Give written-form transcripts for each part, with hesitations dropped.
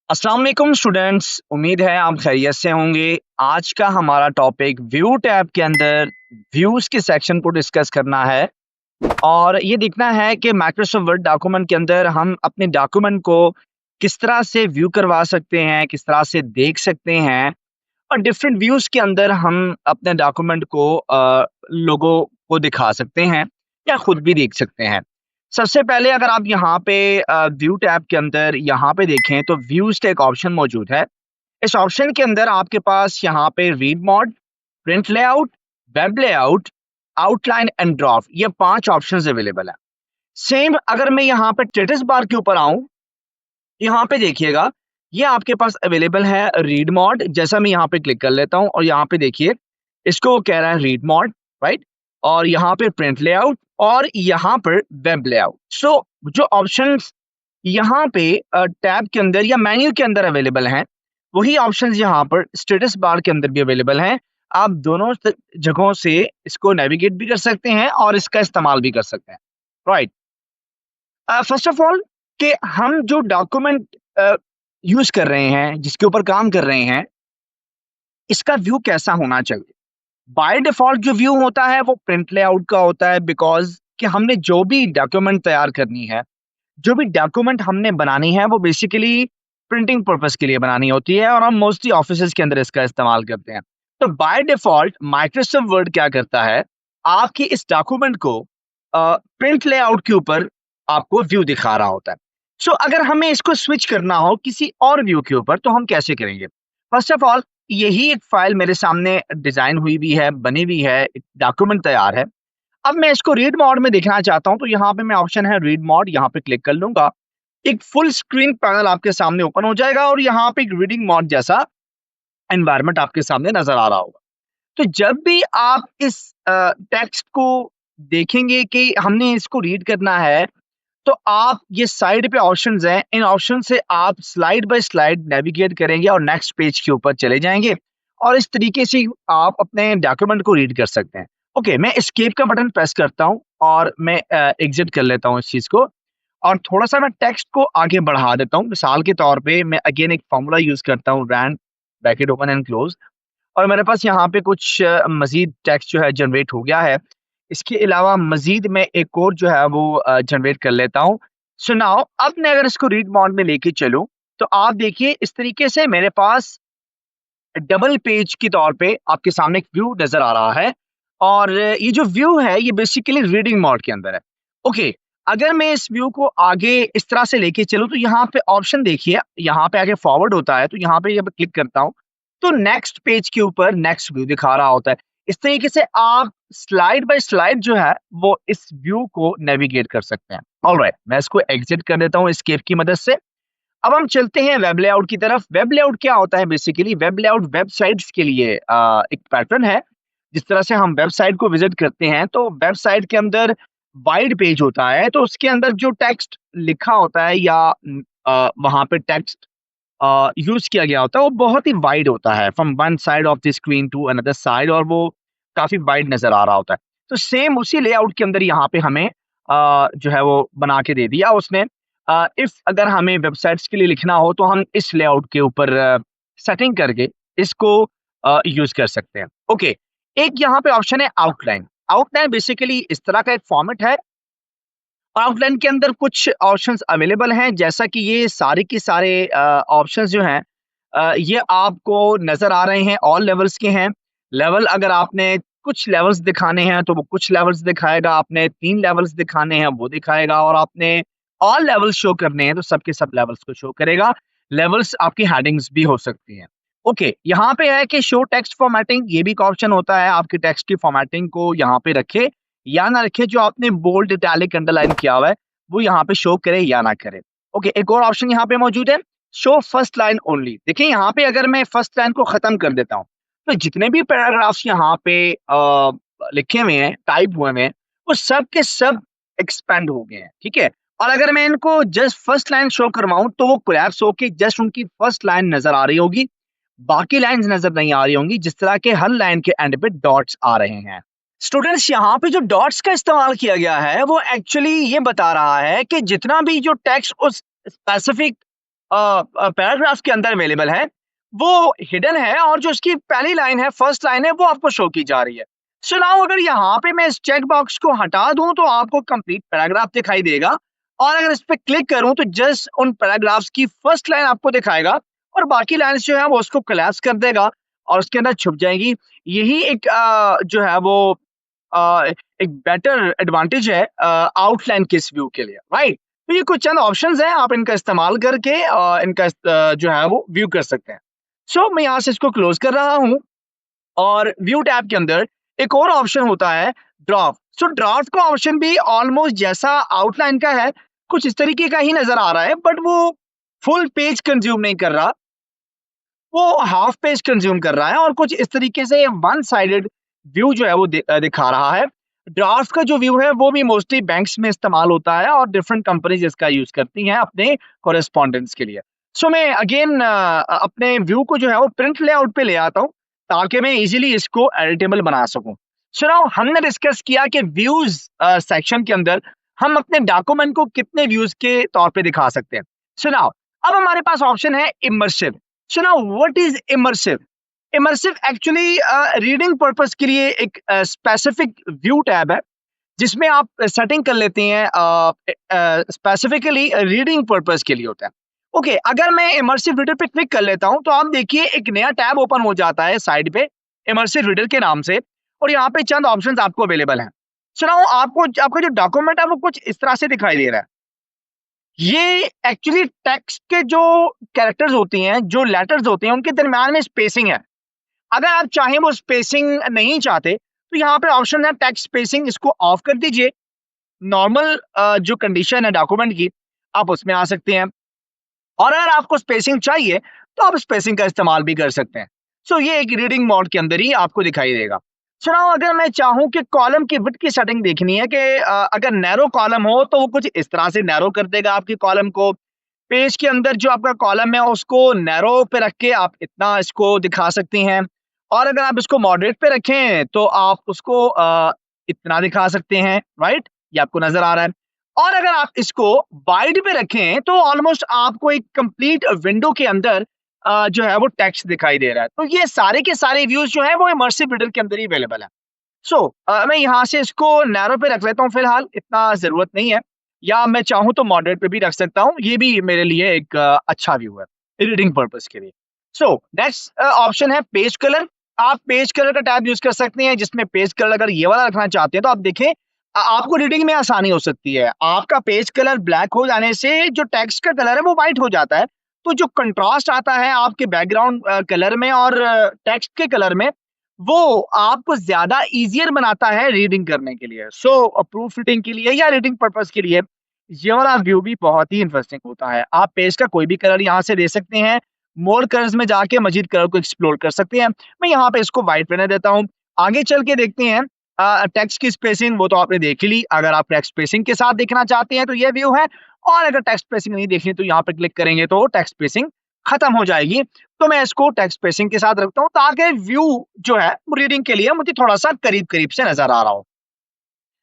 अस्सलाम वालेकुम स्टूडेंट्स, उम्मीद है आप खैरियत से होंगे। आज का हमारा टॉपिक व्यू टैब के अंदर व्यूज़ के सेक्शन को डिस्कस करना है और ये देखना है कि माइक्रोसॉफ्ट वर्ड डॉक्यूमेंट के अंदर हम अपने डॉक्यूमेंट को किस तरह से व्यू करवा सकते हैं, किस तरह से देख सकते हैं और डिफरेंट व्यूज़ के अंदर हम अपने डॉक्यूमेंट को लोगों को दिखा सकते हैं या खुद भी देख सकते हैं। सबसे पहले अगर आप यहाँ पे व्यू टैब के अंदर यहाँ पे देखें तो व्यूज़ का एक ऑप्शन मौजूद है। इस ऑप्शन के अंदर आपके पास यहाँ पे read mode, print layout, web layout, outline and draft, ये 5 ऑप्शंस अवेलेबल है। सेम अगर मैं यहाँ पे स्टेटस बार के ऊपर आऊँ, यहाँ पे देखिएगा ये आपके पास अवेलेबल है रीड मोड। जैसा मैं यहाँ पे क्लिक कर लेता हूँ और यहाँ पे देखिए इसको कह रहा है रीड मोड, राइट? और यहाँ पे प्रिंट लेआउट और यहाँ पर वेब लेआउट। सो जो ऑप्शंस यहाँ पे टैब के अंदर या मेन्यू के अंदर अवेलेबल हैं, वही ऑप्शंस यहाँ पर स्टेटस बार के अंदर भी अवेलेबल हैं। आप दोनों जगहों से इसको नेविगेट भी कर सकते हैं और इसका इस्तेमाल भी कर सकते हैं, राइट? फर्स्ट ऑफ ऑल कि हम जो डॉक्यूमेंट यूज कर रहे हैं, जिसके ऊपर काम कर रहे हैं, इसका व्यू कैसा होना चाहिए। बाय डिफॉल्ट जो व्यू होता है वो प्रिंट लेआउट का होता है, बिकॉज कि हमने जो भी डॉक्यूमेंट तैयार करनी है, जो भी डॉक्यूमेंट हमने बनानी है, वो बेसिकली प्रिंटिंग पर्पस के लिए बनानी होती है और हम मोस्टली ऑफिसेज के अंदर इसका इस्तेमाल करते हैं। तो बाय डिफॉल्ट माइक्रोसॉफ्ट वर्ड क्या करता है, आपकी इस डॉक्यूमेंट को प्रिंट लेआउट के ऊपर आपको व्यू दिखा रहा होता है। सो अगर हमें इसको स्विच करना हो किसी और व्यू के ऊपर तो हम कैसे करेंगे? फर्स्ट ऑफ ऑल यही एक फाइल मेरे सामने डिजाइन हुई भी है, बनी हुई है, एक डॉक्यूमेंट तैयार है। अब मैं इसको रीड मोड में देखना चाहता हूं तो यहाँ पे मैं ऑप्शन है रीड मोड, यहाँ पे क्लिक कर लूंगा। एक फुल स्क्रीन पैनल आपके सामने ओपन हो जाएगा और यहाँ पे एक रीडिंग मोड जैसा एनवायरनमेंट आपके सामने नजर आ रहा होगा। तो जब भी आप इस टेक्स्ट को देखेंगे कि हमने इसको रीड करना है, तो आप ये साइड पे ऑप्शंस हैं, इन ऑप्शन से आप स्लाइड बाय स्लाइड नेविगेट करेंगे और नेक्स्ट पेज के ऊपर चले जाएंगे और इस तरीके से आप अपने डॉक्यूमेंट को रीड कर सकते हैं। ओके, मैं एस्केप का बटन प्रेस करता हूं और मैं एग्जिट कर लेता हूं इस चीज को और थोड़ा सा मैं टेक्स्ट को आगे बढ़ा देता हूं। मिसाल के तौर पे मैं अगेन एक फॉर्मूला यूज करता हूं, round bracket open and close, और मेरे पास यहाँ पे कुछ मजीद टेक्स्ट जो है जनरेट हो गया है। इसके अलावा मजीद मैं एक और जो है वो जनरेट कर लेता हूँ। सो नाउ अब मैं अगर इसको रीड मोड में लेके चलूँ तो आप देखिए इस तरीके से मेरे पास डबल पेज के तौर पे आपके सामने एक व्यू नजर आ रहा है और ये जो व्यू है ये बेसिकली रीडिंग मोड के अंदर है। ओके, अगर मैं इस व्यू को आगे इस तरह से लेके चलूँ तो यहाँ पे ऑप्शन देखिए, यहाँ पे आगे फॉरवर्ड होता है, तो यहाँ पे जब क्लिक करता हूँ तो नेक्स्ट पेज के ऊपर नेक्स्ट व्यू दिखा रहा होता है। इस तरीके से आप स्लाइड बाय स्लाइड जो है वो इस व्यू को नेविगेट कर सकते हैं। ऑलराइट, मैं इसको एग्जिट कर देता हूँ एस्केप की मदद से। अब हम चलते हैं वेब लेआउट की तरफ। वेब लेआउट क्या होता है? बेसिकली वेब लेआउट वेबसाइट्स के लिए एक पैटर्न है। जिस तरह से हम वेबसाइट को विजिट करते हैं तो वेबसाइट के अंदर वाइड पेज होता है, तो उसके अंदर जो टेक्स्ट लिखा होता है या वहां पे टेक्स्ट यूज किया गया होता है वो बहुत ही वाइड होता है, from one side of the screen to another side, और वो काफी वाइड नजर आ रहा होता है। तो सेम उसी लेआउट के अंदर यहाँ पे हमें जो है वो बना के दे दिया उसने। इफ अगर हमें वेबसाइट्स के लिए लिखना हो तो हम इस लेआउट के ऊपर सेटिंग करके इसको यूज कर सकते हैं। ओके, एक यहाँ पे ऑप्शन है आउटलाइन। आउटलाइन बेसिकली इस तरह का एक फॉर्मेट है। आउटलाइन के अंदर कुछ ऑप्शंस अवेलेबल हैं, जैसा कि ये सारे के सारे ऑप्शंस जो हैं ये आपको नजर आ रहे हैं, ऑल लेवल्स के हैं। लेवल अगर आपने कुछ लेवल्स दिखाने हैं तो वो कुछ लेवल्स दिखाएगा, आपने 3 लेवल्स दिखाने हैं वो दिखाएगा, और आपने ऑल लेवल्स शो करने हैं तो सबके सब लेवल्स को शो करेगा। लेवल्स आपकी हेडिंग्स भी हो सकती हैं। ओके, यहाँ पे है कि शो टेक्स्ट फॉर्मेटिंग, ये भी एक ऑप्शन होता है, आपके टेक्स्ट की फॉर्मेटिंग को यहाँ पे रखे या ना रखे, जो आपने बोल्ड इटैलिक अंडरलाइन किया हुआ है वो यहाँ पे शो करे या ना करे। ओके, एक और ऑप्शन यहाँ पे मौजूद है, शो फर्स्ट लाइन ओनली। देखिए यहाँ पे अगर मैं फर्स्ट लाइन को खत्म कर देता हूँ तो जितने भी पैराग्राफ्स यहाँ पे लिखे हुए हैं, टाइप हुए हैं, वो सब के सब एक्सपेंड हो गए हैं, ठीक है। और अगर मैं इनको जस्ट फर्स्ट लाइन शो करवाऊं तो वो कोलैप्स होके जस्ट उनकी फर्स्ट लाइन नजर आ रही होगी, बाकी लाइंस नजर नहीं आ रही होंगी, जिस तरह के हर लाइन के एंड पे डॉट्स आ रहे हैं। स्टूडेंट्स यहाँ पे जो डॉट्स का इस्तेमाल किया गया है वो एक्चुअली ये बता रहा है कि जितना भी जो टेक्स्ट उस स्पेसिफिक पैराग्राफ के अंदर अवेलेबल है वो हिडन है, और जो उसकी पहली लाइन है, फर्स्ट लाइन है, वो आपको शो की जा रही है। सो नाउ अगर यहाँ पे मैं इस चेक बॉक्स को हटा दूं तो आपको कंप्लीट पैराग्राफ दिखाई देगा, और अगर इस पे क्लिक करूं तो जस्ट उन पैराग्राफ्स की फर्स्ट लाइन आपको दिखाएगा, और बाकी लाइंस जो है वो उसको कोलैप्स कर देगा और उसके अंदर छुप जाएंगी। यही एक जो है वो एक बेटर एडवांटेज है आउटलाइन के इस व्यू के लिए, राइट। तो ये कुछ चंद ऑप्शंस हैं, आप इनका इस्तेमाल करके इनका जो है वो व्यू कर सकते हैं। सो मैं यहाँ से इसको क्लोज कर रहा हूँ, और व्यू टैब के अंदर एक और ऑप्शन होता है ड्राफ्ट। सो ड्राफ्ट का ऑप्शन भी ऑलमोस्ट जैसा आउटलाइन का है, कुछ इस तरीके का ही नजर आ रहा है, बट वो फुल पेज कंज्यूम नहीं कर रहा, वो हाफ पेज कंज्यूम कर रहा है, और कुछ इस तरीके से वन साइडेड व्यू जो है वो दिखा रहा है। ड्राफ्ट का जो व्यू है वो भी मोस्टली बैंक्स में इस्तेमाल होता है, और डिफरेंट कंपनीज इसका यूज करती हैं अपने कॉरेस्पॉन्डेंस के लिए। सो मैं अगेन अपने व्यू को जो है वो प्रिंट लेआउट पे ले आता हूँ, ताकि मैं इजीली इसको एडिटेबल बना सकूं। सो नाउ हमने डिस्कस किया कि व्यूज सेक्शन के अंदर हम अपने डॉक्यूमेंट को कितने व्यूज के तौर पे दिखा सकते हैं। सो नाउ अब हमारे पास ऑप्शन है immersive. So now what is immersive? Immersive actually reading purpose के लिए एक स्पेसिफिक व्यू टैब है, जिसमें आप सेटिंग कर लेते हैं, स्पेसिफिकली रीडिंग पर्पस के लिए होता है। ओके, अगर मैं इमर्सिव रीडर पे क्लिक कर लेता हूं तो आप देखिए एक नया टैब ओपन हो जाता है साइड पे इमर्सिव रीडर के नाम से, और यहाँ पे चंद ऑप्शंस आपको अवेलेबल हैं। सुनाओ, आपको आपका जो डॉक्यूमेंट है वो कुछ इस तरह से दिखाई दे रहा है। ये एक्चुअली टेक्स्ट के जो कैरेक्टर्स होती हैं, जो लेटर्स होते हैं, उनके दरम्यान में स्पेसिंग है। अगर आप चाहें वो स्पेसिंग नहीं चाहते तो यहाँ पे ऑप्शन है टेक्स्ट स्पेसिंग, इसको ऑफ कर दीजिए। नॉर्मल जो कंडीशन है डॉक्यूमेंट की, आप उसमें आ सकते हैं, और अगर आपको स्पेसिंग चाहिए तो आप स्पेसिंग का इस्तेमाल भी कर सकते हैं। सो ये एक रीडिंग मोड के अंदर ही आपको दिखाई देगा। सुनाओ, अगर मैं चाहूं कि कॉलम की विड्थ की सेटिंग देखनी है कि अगर नैरो कॉलम हो तो वो कुछ इस तरह से नैरो कर देगा आपकी कॉलम को। पेज के अंदर जो आपका कॉलम है उसको नैरो पे रख के आप इतना इसको दिखा सकती हैं, और अगर आप इसको मॉडरेट पे रखें तो आप उसको इतना दिखा सकते हैं, राइट। ये आपको नजर आ रहा है। और अगर आप इसको वाइड पे रखें तो ऑलमोस्ट आपको एक कंप्लीट विंडो के अंदर जो है वो टेक्स्ट दिखाई दे रहा है। तो ये सारे के सारे व्यूज जो है वो इमर्सिव रीडर के अंदर ही अवेलेबल है। सो मैं यहाँ से इसको नैरो पे रख लेता हूँ फिलहाल, इतना जरूरत नहीं है, या मैं चाहूँ तो मॉडरेट पे भी रख सकता हूँ, ये भी मेरे लिए एक अच्छा व्यू है रीडिंग पर्पस के लिए। सो नेक्स्ट ऑप्शन है पेज कलर। आप पेज कलर का टैब यूज कर सकते हैं, जिसमें पेज कलर अगर ये वाला रखना चाहते हैं तो आप देखें आपको रीडिंग में आसानी हो सकती है। आपका पेज कलर ब्लैक हो जाने से जो टेक्स्ट का कलर है वो व्हाइट हो जाता है, तो जो कंट्रास्ट आता है आपके बैकग्राउंड कलर में और टेक्स्ट के कलर में, वो आपको ज्यादा इजियर बनाता है रीडिंग करने के लिए। सो प्रूफ रीडिंग के लिए या रीडिंग पर्पस के लिए ये वाला व्यू भी बहुत ही इंटरेस्टिंग होता है। आप पेज का कोई भी कलर यहाँ से दे सकते हैं, मोर कलर्स में जाके मजीद कलर को एक्सप्लोर कर सकते हैं। मैं यहाँ पे इसको व्हाइट रहने देता हूँ। आगे चल के देखते हैं टेक्स्ट की स्पेसिंग, वो तो आपने देख ही ली। अगर आप टेक्स्ट स्पेसिंग के साथ देखना चाहते हैं तो ये व्यू है, और अगर टेक्स्ट स्पेसिंग नहीं देखनी तो यहाँ पे क्लिक करेंगे तो टेक्स्ट स्पेसिंग खत्म हो जाएगी। तो मैं इसको टेक्स्ट स्पेसिंग के साथ रखता हूँ ताकि व्यू जो है रीडिंग के लिए मुझे थोड़ा सा करीब करीब से नजर आ रहा हो।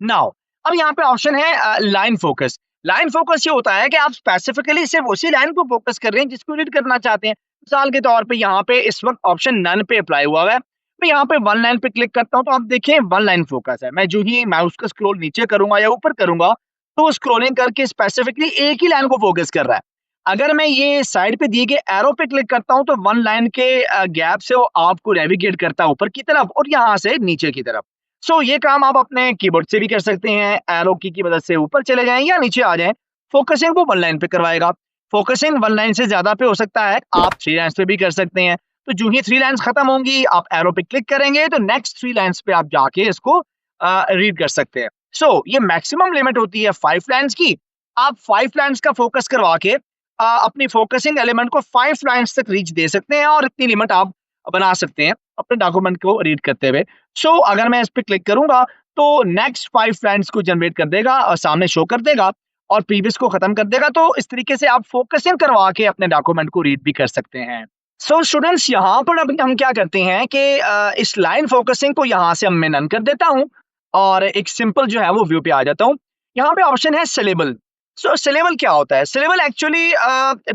नाउ अब यहाँ पे ऑप्शन है लाइन फोकस। लाइन फोकस ये होता है कि आप स्पेसिफिकली सिर्फ उसी लाइन को फोकस कर रहे हैं जिसको रीड करना चाहते हैं। मिसाल के तौर पे यहाँ पे इस वक्त ऑप्शन नन पे अप्लाई हुआ है। मैं यहाँ पे वन लाइन पे क्लिक करता हूँ तो आप देखें वन लाइन फोकस है। मैं जो ही माउस का स्क्रॉल नीचे करूंगा या ऊपर करूंगा तो स्क्रॉलिंग करके स्पेसिफिकली एक ही लाइन को फोकस कर रहा है। अगर मैं ये साइड पे दिए गए एरो पे क्लिक करता हूँ तो वन लाइन के गैप से वो आपको नेविगेट करता है ऊपर की तरफ और यहाँ से नीचे की तरफ। सो ये काम आप अपने कीबोर्ड से भी कर सकते हैं, एरो की मदद से ऊपर चले जाएं या नीचे आ जाएं। फोकसिंग वो वन लाइन पे करवाएगा। फोकसिंग वन लाइन से ज्यादा पे हो सकता है, आप थ्री लाइन्स पे भी कर सकते हैं। तो जो ही थ्री लाइन्स खत्म होंगी आप एरो पे क्लिक करेंगे तो नेक्स्ट थ्री लाइन्स पे आप जाके इसको रीड कर सकते हैं। सो ये मैक्सिमम लिमिट होती है 5 लाइन्स की। आप 5 लाइन्स का फोकस करवा के अपनी फोकसिंग एलिमेंट को 5 लाइन्स तक रीच दे सकते हैं, और इतनी लिमिट आप बना सकते हैं अपने डॉक्यूमेंट को रीड करते हुए। सो अगर मैं इस पे क्लिक करूंगा तो नेक्स्ट 5 लाइन्स को जनरेट कर देगा और सामने शो कर देगा और प्रीवियस को खत्म कर देगा। तो इस तरीके से आप फोकसिंग करवा के अपने डॉक्यूमेंट को रीड भी कर सकते हैं। सो स्टूडेंट्स, यहाँ पर अब हम क्या करते हैं कि इस लाइन फोकसिंग को यहाँ से मैं नन कर देता हूँ, और एक सिंपल जो है वो व्यू पे आ जाता हूँ। यहाँ पे ऑप्शन है सिलेबल। सो सिलेबल क्या होता है? सिलेबल एक्चुअली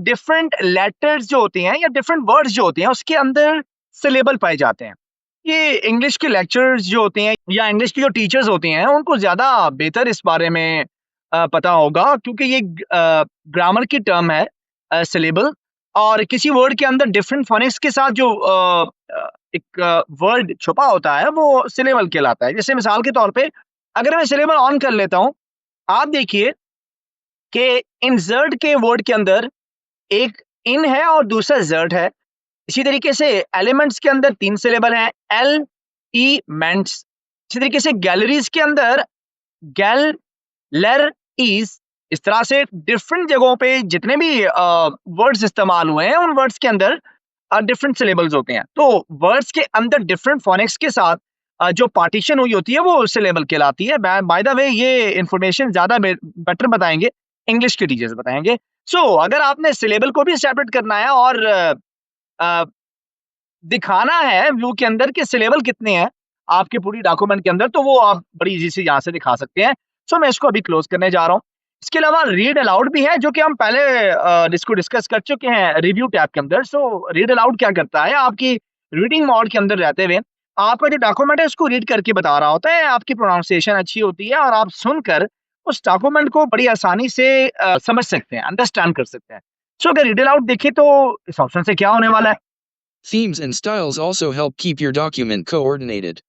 डिफरेंट लेटर्स जो होती हैं या डिफरेंट वर्ड्स जो होती हैं उसके अंदर सिलेबल पाए जाते हैं। ये इंग्लिश के लेक्चर्स जो होते हैं या इंग्लिश की जो टीचर्स होती हैं उनको ज़्यादा बेहतर इस बारे में पता होगा, क्योंकि ये ग्रामर की टर्म है सिलेबल। और किसी वर्ड के अंदर डिफरेंट फोनिक्स के साथ जो एक वर्ड छुपा होता है वो सिलेबल कहलाता है। जैसे मिसाल के तौर पे अगर मैं सिलेबल ऑन कर लेता हूँ, आप देखिए कि इंसर्ट के वर्ड के अंदर एक इन है और दूसरा जर्ट है। इसी तरीके से एलिमेंट्स के अंदर 3 सिलेबल हैं, एल ई मेंट्स। इसी तरीके से गैलरीज के अंदर गैल लेर ईज। इस तरह से डिफरेंट जगहों पे जितने भी वर्ड्स इस्तेमाल हुए हैं उन वर्ड्स के अंदर डिफरेंट सिलेबल्स होते हैं। तो वर्ड्स के अंदर डिफरेंट फोनिक्स के साथ जो पार्टीशन हुई होती है वो सिलेबल कहलाती है। बाय द वे ये इंफॉर्मेशन ज़्यादा बेटर बताएंगे इंग्लिश के टीचर्स बताएंगे। सो अगर आपने सिलेबल को भी सेपरेट करना है और अ, दिखाना है व्यू के अंदर कि सिलेबल कितने हैं आपके पूरी डॉक्यूमेंट के अंदर, तो वो आप बड़ी इजी से यहाँ से दिखा सकते हैं। सो मैं इसको अभी क्लोज करने जा रहा हूँ। इसके अलावा रीड अलाउड भी है, जो कि हम पहले इसको डिस्कस कर चुके हैं रिव्यू टैब के अंदर। सो रीड अलाउड क्या करता है, आपकी रीडिंग मोड के अंदर रहते हुए आपका जो डॉक्यूमेंट है उसको रीड करके बता रहा होता है। आपकी प्रोनाउंसिएशन अच्छी होती है और आप सुनकर उस डॉक्यूमेंट को बड़ी आसानी से समझ सकते हैं, अंडरस्टैंड कर सकते हैं। सो अगर रीड अलाउड देखें तो इस ऑप्शन से क्या होने वाला है? Themes and styles also help keep your document coordinated.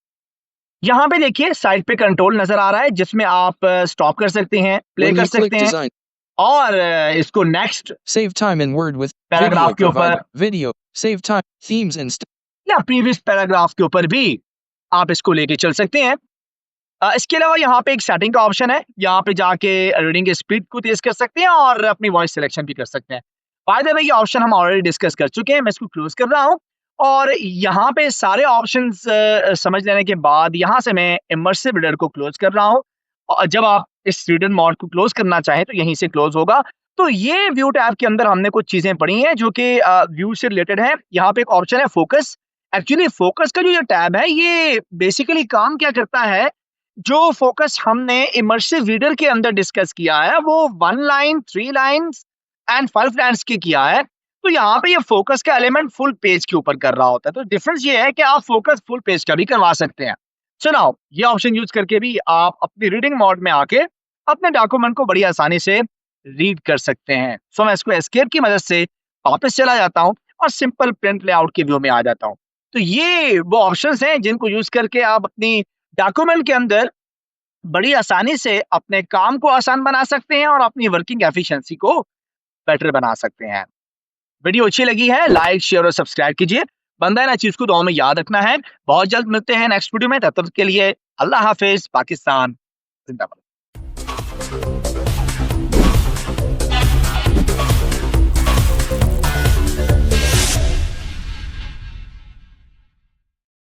यहाँ पे देखिए साइड पे कंट्रोल नजर आ रहा है जिसमें आप स्टॉप कर सकते हैं, प्ले When कर you click सकते हैं design, और इसको next save time in Word with paragraph video के ऊपर provider. Video, save time, themes and या प्रीवियस पैराग्राफ के ऊपर भी आप इसको लेके चल सकते हैं। इसके अलावा यहाँ पे एक सेटिंग का ऑप्शन है, यहाँ पे जाके रीडिंग की स्पीड को तेज कर सकते हैं और अपनी वॉइस सिलेक्शन भी कर सकते हैं। बाय द वे ये ऑप्शन हम ऑलरेडी डिस्कस कर चुके हैं, मैं इसको क्लोज कर रहा हूँ। और यहाँ पे सारे ऑप्शंस समझ लेने के बाद यहाँ से मैं इमर्सिव रीडर को क्लोज कर रहा हूँ। और जब आप इस रीडर मोड को क्लोज करना चाहें तो यहीं से क्लोज होगा। तो ये व्यू टैब के अंदर हमने कुछ चीजें पढ़ी हैं जो कि व्यू से रिलेटेड है। यहाँ पे एक ऑप्शन है फोकस। एक्चुअली फोकस का जो ये टैब है ये बेसिकली काम क्या करता है, जो फोकस हमने इमर्सिव रीडर के अंदर डिस्कस किया है वो 1 लाइन, 3 लाइन्स एंड 5 लाइन्स की किया है। तो यहाँ पे ये फोकस का एलिमेंट फुल पेज के ऊपर कर रहा होता है। तो डिफरेंस ये है कि आप फोकस फुल पेज का भी करवा सकते हैं। सो नाउ ये ऑप्शन यूज करके भी आप अपनी रीडिंग मोड में आके अपने डॉक्यूमेंट को बड़ी आसानी से रीड कर सकते हैं। सो मैं इसको एस्केप की मदद से वापस चला जाता हूँ और सिंपल प्रिंट लेआउट के व्यू में आ जाता हूँ। तो ये वो ऑप्शंस हैं जिनको यूज करके आप अपनी डॉक्यूमेंट के अंदर बड़ी आसानी से अपने काम को आसान बना सकते हैं और अपनी वर्किंग एफिशिएंसी को बेटर बना सकते हैं। वीडियो अच्छी लगी है लाइक, शेयर और सब्सक्राइब कीजिए। बंदा है ना चीज को दुआ में याद रखना है। बहुत जल्द मिलते हैं नेक्स्ट वीडियो में, तब तक के लिए अल्लाह हाफिज। पाकिस्तान जिंदाबाद।